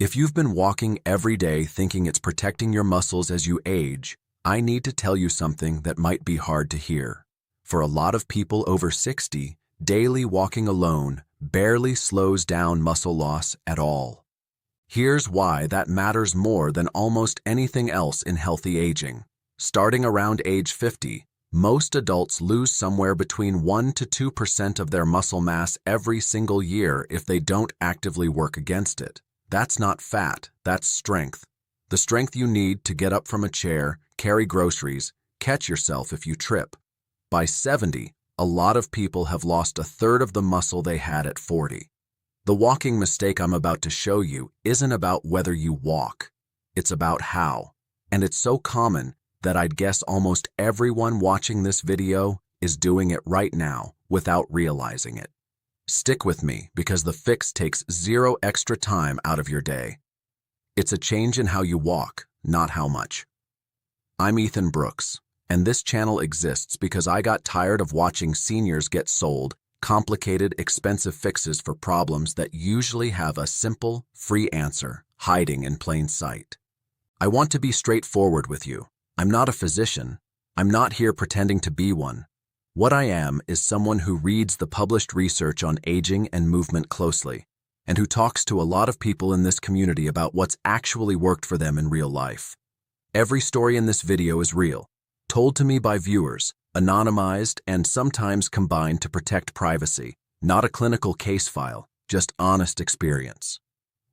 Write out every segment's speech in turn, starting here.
If you've been walking every day thinking it's protecting your muscles as you age, I need to tell you something that might be hard to hear. For a lot of people over 60, daily walking alone barely slows down muscle loss at all. Here's why that matters more than almost anything else in healthy aging. Starting around age 50, most adults lose somewhere between 1 to 2% of their muscle mass every single year if they don't actively work against it. That's not fat, that's strength. The strength you need to get up from a chair, carry groceries, catch yourself if you trip. By 70, a lot of people have lost a third of the muscle they had at 40. The walking mistake I'm about to show you isn't about whether you walk. It's about how. And it's so common that I'd guess almost everyone watching this video is doing it right now without realizing it. Stick with me because the fix takes zero extra time out of your day. It's a change in how you walk, not how much. I'm Ethan Brooks, and this channel exists because I got tired of watching seniors get sold complicated, expensive fixes for problems that usually have a simple, free answer hiding in plain sight. I want to be straightforward with you. I'm not a physician. I'm not here pretending to be one. What I am is someone who reads the published research on aging and movement closely, and who talks to a lot of people in this community about what's actually worked for them in real life. Every story in this video is real, told to me by viewers, anonymized and sometimes combined to protect privacy, not a clinical case file, just honest experience.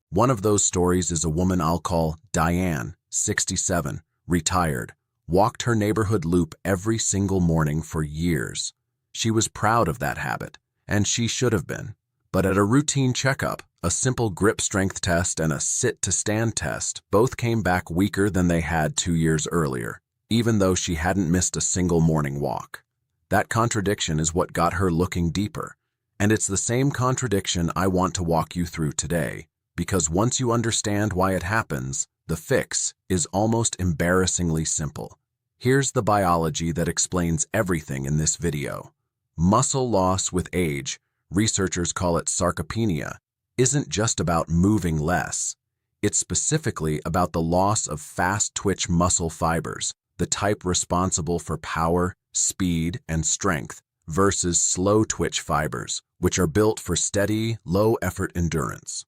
One of those stories is a woman I'll call Diane, 67, retired, walked her neighborhood loop every single morning for years. She was proud of that habit, and she should have been. But at a routine checkup, a simple grip strength test and a sit-to-stand test both came back weaker than they had 2 years earlier, even though she hadn't missed a single morning walk. That contradiction is what got her looking deeper, and it's the same contradiction I want to walk you through today, because once you understand why it happens, the fix is almost embarrassingly simple. Here's the biology that explains everything in this video. Muscle loss with age, researchers call it sarcopenia, isn't just about moving less. It's specifically about the loss of fast-twitch muscle fibers, the type responsible for power, speed, and strength, versus slow-twitch fibers, which are built for steady, low-effort endurance.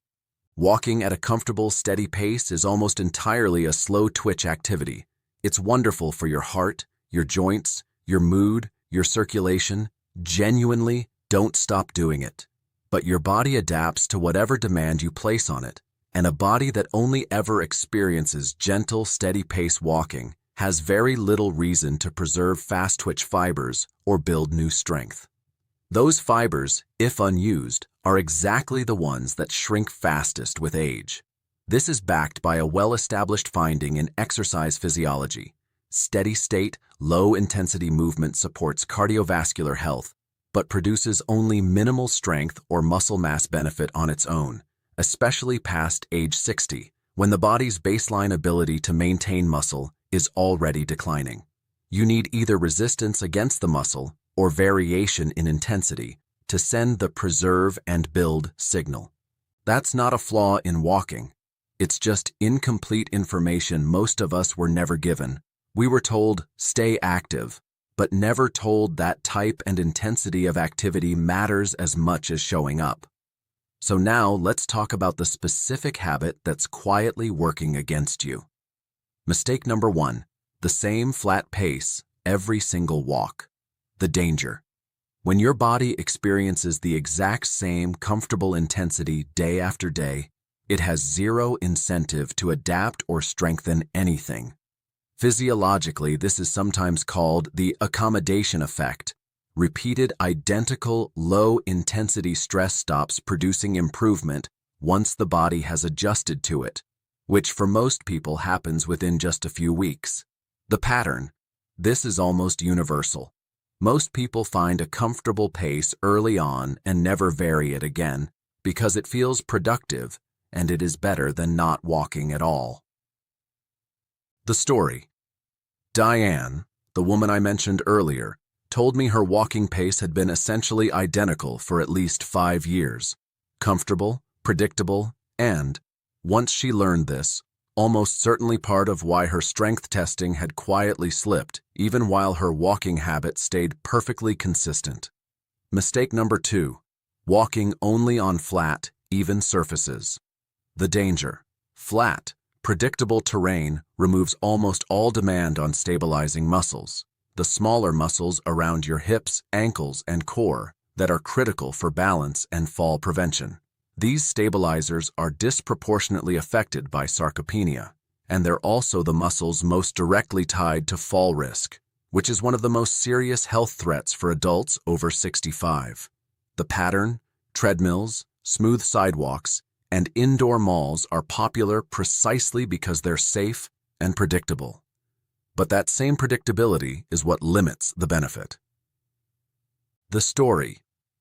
Walking at a comfortable, steady pace is almost entirely a slow-twitch activity. It's wonderful for your heart, your joints, your mood, your circulation. Genuinely, don't stop doing it. But your body adapts to whatever demand you place on it, and a body that only ever experiences gentle, steady-pace walking has very little reason to preserve fast-twitch fibers or build new strength. Those fibers, if unused, are exactly the ones that shrink fastest with age. This is backed by a well-established finding in exercise physiology. Steady-state, low-intensity movement supports cardiovascular health, but produces only minimal strength or muscle mass benefit on its own, especially past age 60, when the body's baseline ability to maintain muscle is already declining. You need either resistance against the muscle or variation in intensity to send the preserve and build signal. That's not a flaw in walking. It's just incomplete information most of us were never given. We were told, stay active, but never told that type and intensity of activity matters as much as showing up. So now let's talk about the specific habit that's quietly working against you. Mistake number 1, the same flat pace every single walk. The danger. When your body experiences the exact same comfortable intensity day after day, it has zero incentive to adapt or strengthen anything. Physiologically, this is sometimes called the accommodation effect. Repeated identical low-intensity stress stops producing improvement once the body has adjusted to it, which for most people happens within just a few weeks. The pattern. This is almost universal. Most people find a comfortable pace early on and never vary it again because it feels productive and it is better than not walking at all. The story. Diane, the woman I mentioned earlier, told me her walking pace had been essentially identical for at least 5 years. Comfortable, predictable, and, Once she learned this, almost certainly part of why her strength testing had quietly slipped, even while her walking habit stayed perfectly consistent. Mistake number 2. Walking only on flat, even surfaces. The danger. Flat, predictable terrain removes almost all demand on stabilizing muscles, the smaller muscles around your hips, ankles, and core that are critical for balance and fall prevention. These stabilizers are disproportionately affected by sarcopenia, and they're also the muscles most directly tied to fall risk, which is one of the most serious health threats for adults over 65. The pattern, treadmills, smooth sidewalks, and indoor malls are popular precisely because they're safe and predictable. But that same predictability is what limits the benefit. The story.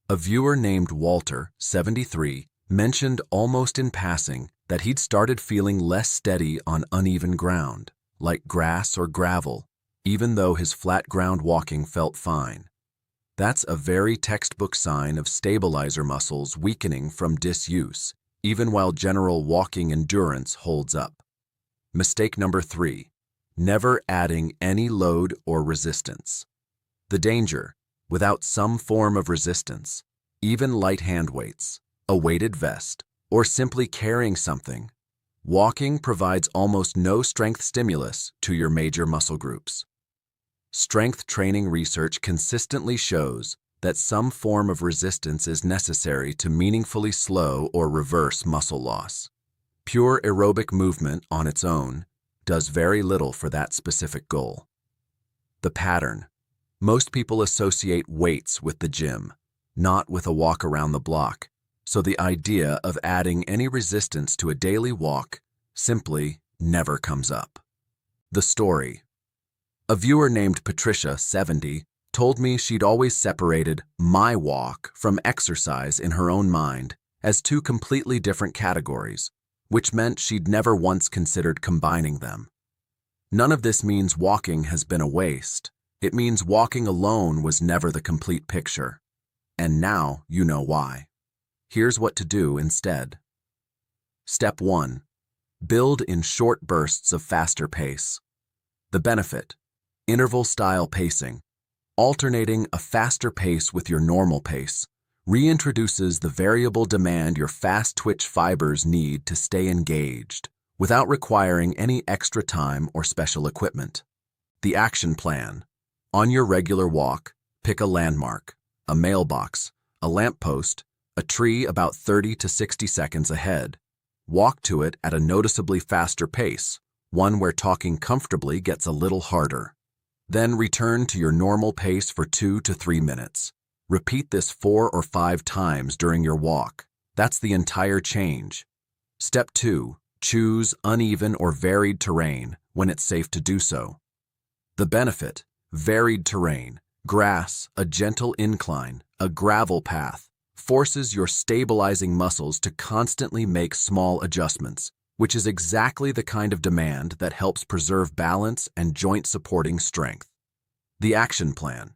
A viewer named Walter, 73, mentioned almost in passing that he'd started feeling less steady on uneven ground, like grass or gravel, even though his flat ground walking felt fine. That's a very textbook sign of stabilizer muscles weakening from disuse, even while general walking endurance holds up. Mistake number 3. Never adding any load or resistance. The danger. Without some form of resistance, even light hand weights, a weighted vest, or simply carrying something, walking provides almost no strength stimulus to your major muscle groups. Strength training research consistently shows that some form of resistance is necessary to meaningfully slow or reverse muscle loss. Pure aerobic movement on its own does very little for that specific goal. The pattern. Most people associate weights with the gym, not with a walk around the block, so the idea of adding any resistance to a daily walk simply never comes up. The story. A viewer named Patricia, 70, told me she'd always separated my walk from exercise in her own mind as two completely different categories, which meant she'd never once considered combining them. None of this means walking has been a waste. It means walking alone was never the complete picture. And now you know why. Here's what to do instead. Step 1. Build in short bursts of faster pace. The benefit. Interval-style pacing. Alternating a faster pace with your normal pace reintroduces the variable demand your fast-twitch fibers need to stay engaged without requiring any extra time or special equipment. The action plan. On your regular walk, pick a landmark, a mailbox, a lamppost, a tree about 30 to 60 seconds ahead. Walk to it at a noticeably faster pace, one where talking comfortably gets a little harder. Then return to your normal pace for 2 to 3 minutes. Repeat this 4 or 5 times during your walk. That's the entire change. Step 2. Choose uneven or varied terrain when it's safe to do so. The benefit. Varied terrain, grass, a gentle incline, a gravel path, forces your stabilizing muscles to constantly make small adjustments, which is exactly the kind of demand that helps preserve balance and joint-supporting strength. The action plan.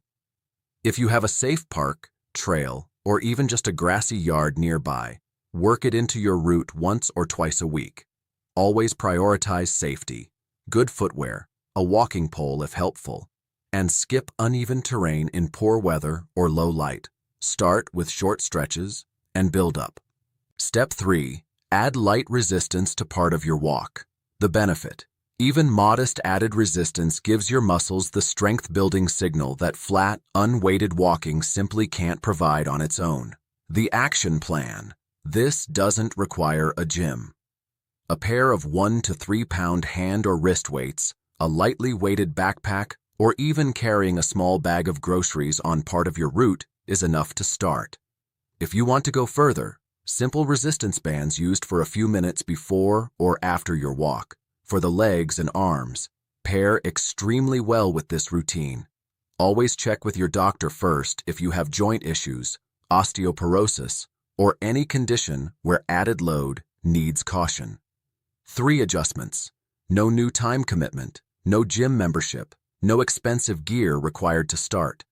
If you have a safe park, trail, or even just a grassy yard nearby, work it into your route once or twice a week. Always prioritize safety, good footwear, a walking pole if helpful, and skip uneven terrain in poor weather or low light. Start with short stretches and build up. Step 3. Add light resistance to part of your walk. The benefit. Even modest added resistance gives your muscles the strength-building signal that flat, unweighted walking simply can't provide on its own. The action plan. This doesn't require a gym. A pair of 1 to 3 pound hand or wrist weights, a lightly weighted backpack, or even carrying a small bag of groceries on part of your route is enough to start. If you want to go further, simple resistance bands used for a few minutes before or after your walk, for the legs and arms, pair extremely well with this routine. Always check with your doctor first if you have joint issues, osteoporosis, or any condition where added load needs caution. 3 adjustments. No new time commitment, no gym membership, no expensive gear required to start.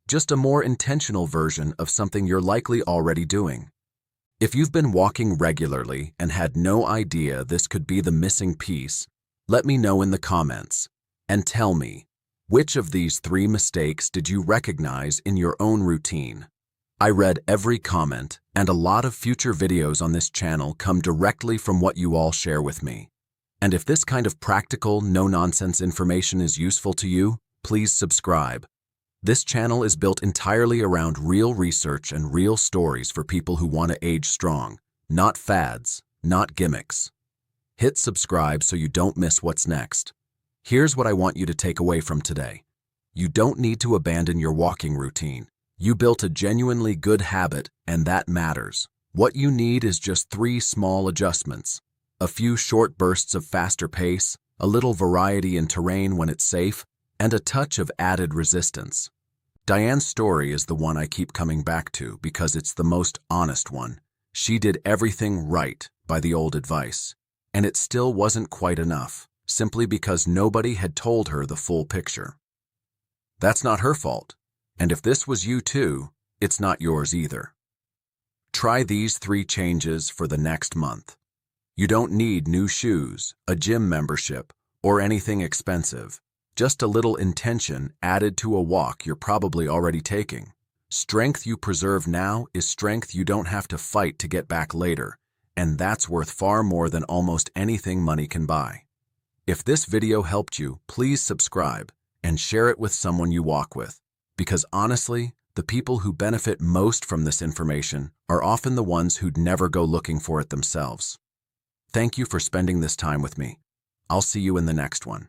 Just a more intentional version of something you're likely already doing. If you've been walking regularly and had no idea this could be the missing piece, let me know in the comments. And tell me, which of these 3 mistakes did you recognize in your own routine? I read every comment, and a lot of future videos on this channel come directly from what you all share with me. And if this kind of practical, no-nonsense information is useful to you, please subscribe. This channel is built entirely around real research and real stories for people who want to age strong, not fads, not gimmicks. Hit subscribe so you don't miss what's next. Here's what I want you to take away from today. You don't need to abandon your walking routine. You built a genuinely good habit, and that matters. What you need is just 3 small adjustments. A few short bursts of faster pace, a little variety in terrain when it's safe, and a touch of added resistance. Diane's story is the one I keep coming back to because it's the most honest one. She did everything right by the old advice, and it still wasn't quite enough, simply because nobody had told her the full picture. That's not her fault, and if this was you too, it's not yours either. Try these 3 changes for the next month. You don't need new shoes, a gym membership, or anything expensive. Just a little intention added to a walk you're probably already taking. Strength you preserve now is strength you don't have to fight to get back later, and that's worth far more than almost anything money can buy. If this video helped you, please subscribe and share it with someone you walk with, because honestly, the people who benefit most from this information are often the ones who'd never go looking for it themselves. Thank you for spending this time with me. I'll see you in the next one.